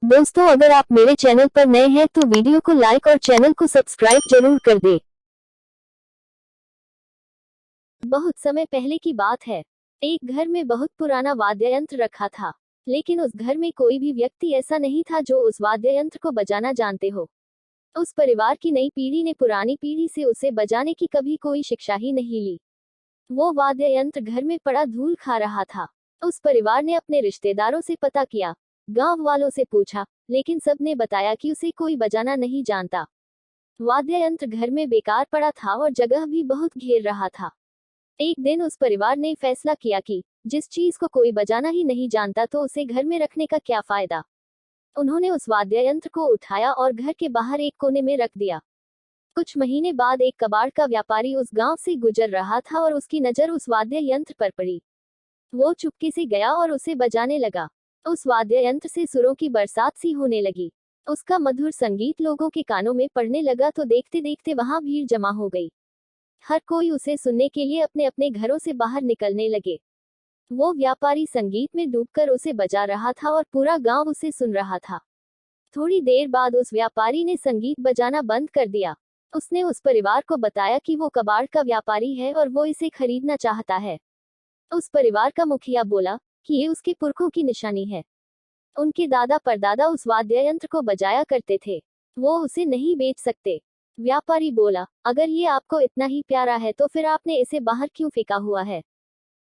दोस्तों, अगर आप मेरे चैनल पर नए हैं तो वीडियो को लाइक और चैनल को सब्सक्राइब जरूर कर दें। बहुत समय पहले की बात है। एक घर में बहुत पुराना वाद्य यंत्र रखा था, लेकिन उस घर में कोई भी व्यक्ति ऐसा नहीं था जो उस वाद्य यंत्र को बजाना जानते हो। उस परिवार की नई पीढ़ी ने पुरानी पीढ़ी से उसे बजाने की कभी कोई शिक्षा ही नहीं ली। वो वाद्य यंत्र घर में पड़ा धूल खा रहा था। उस परिवार ने अपने रिश्तेदारों से पता किया, गांव वालों से पूछा, लेकिन सबने बताया कि उसे कोई बजाना नहीं जानता। वाद्य यंत्र घर में बेकार पड़ा था और जगह भी बहुत घेर रहा था। एक दिन उस परिवार ने फैसला किया कि जिस चीज को कोई बजाना ही नहीं जानता तो उसे घर में रखने का क्या फायदा। उन्होंने उस वाद्य यंत्र को उठाया और घर के बाहर एक कोने में रख दिया। कुछ महीने बाद एक कबाड़ का व्यापारी उस गांव से गुजर रहा था और उसकी नजर उस वाद्य यंत्र पर पड़ी। वो चुपके से गया और उसे बजाने लगा। उस वाद्य यंत्र से सुरों की बरसात सी होने लगी। उसका मधुर संगीत लोगों के कानों में पड़ने लगा तो देखते देखते वहां भीड़ जमा हो गई। हर कोई उसे सुनने के लिए अपने अपने घरों से बाहर निकलने लगे। वो व्यापारी संगीत में डूबकर उसे बजा रहा था और पूरा गांव उसे सुन रहा था। थोड़ी देर बाद उस व्यापारी ने संगीत बजाना बंद कर दिया। उसने उस परिवार को बताया कि वो कबाड़ का व्यापारी है और वो इसे खरीदना चाहता है। उस परिवार का मुखिया बोला कि ये उसके पुरखों की निशानी है। उनके दादा परदादा उस वाद्य यंत्र को बजाया करते थे। वो उसे नहीं बेच सकते। व्यापारी बोला, अगर ये आपको इतना ही प्यारा है तो फिर आपने इसे बाहर क्यों फेंका हुआ है?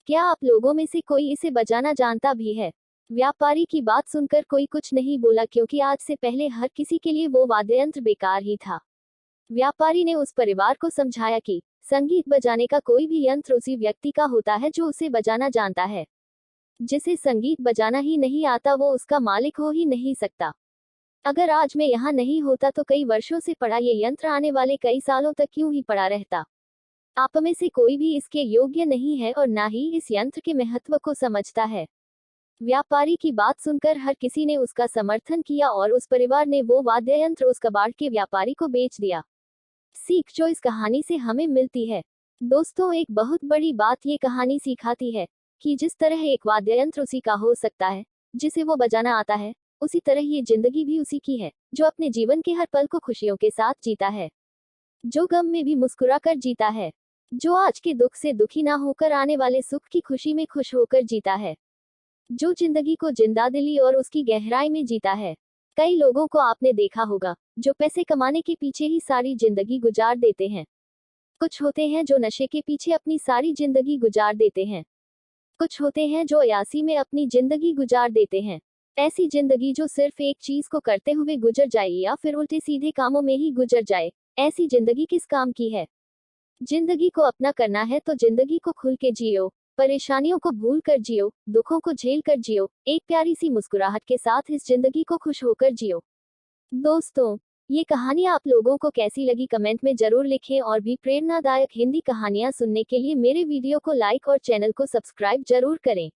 क्या आप लोगों में से कोई इसे बजाना जानता भी है? व्यापारी की बात सुनकर कोई कुछ नहीं बोला, क्योंकि आज से पहले हर किसी के लिए वो वाद्य यंत्र बेकार ही था। व्यापारी ने उस परिवार को समझाया कि संगीत बजाने का कोई भी यंत्र उसी व्यक्ति का होता है जो उसे बजाना जानता है। जिसे संगीत बजाना ही नहीं आता वो उसका मालिक हो ही नहीं सकता। अगर आज मैं यहाँ नहीं होता तो कई वर्षों से पड़ा ये यंत्र आने वाले कई सालों तक क्यों ही पड़ा रहता। आप में से कोई भी इसके योग्य नहीं है और ना ही इस यंत्र के महत्व को समझता है। व्यापारी की बात सुनकर हर किसी ने उसका समर्थन किया और उस परिवार ने वो वाद्य यंत्र उस कबाड़ के व्यापारी को बेच दिया। सीख जो इस कहानी से हमें मिलती है, दोस्तों, एक बहुत बड़ी बात ये कहानी सिखाती है कि जिस तरह एक वाद्य यंत्र उसी का हो सकता है जिसे वो बजाना आता है, उसी तरह ये जिंदगी भी उसी की है जो अपने जीवन के हर पल को खुशियों के साथ जीता है, जो गम में भी मुस्कुरा कर जीता है, जो आज के दुख से दुखी ना होकर आने वाले सुख की खुशी में खुश होकर जीता है, जो जिंदगी को जिंदादिली और उसकी गहराई में जीता है। कई लोगों को आपने देखा होगा जो पैसे कमाने के पीछे ही सारी जिंदगी गुजार देते हैं। कुछ होते हैं जो नशे के पीछे अपनी सारी जिंदगी गुजार देते हैं। कुछ होते हैं जो अयासी में अपनी जिंदगी गुजार देते हैं। ऐसी जिंदगी जो सिर्फ एक चीज को करते हुए गुजर जाए या फिर उल्टे सीधे कामों में ही गुजर जाए, ऐसी जिंदगी किस काम की है? जिंदगी को अपना करना है तो जिंदगी को खुल के जियो, परेशानियों को भूल कर जियो, दुखों को झेल कर जियो, एक प्यारी सी मुस्कुराहट के साथ इस जिंदगी को खुश होकर जियो। दोस्तों, ये कहानी आप लोगों को कैसी लगी कमेंट में जरूर लिखें और भी प्रेरणादायक हिंदी कहानियां सुनने के लिए मेरे वीडियो को लाइक और चैनल को सब्सक्राइब जरूर करें।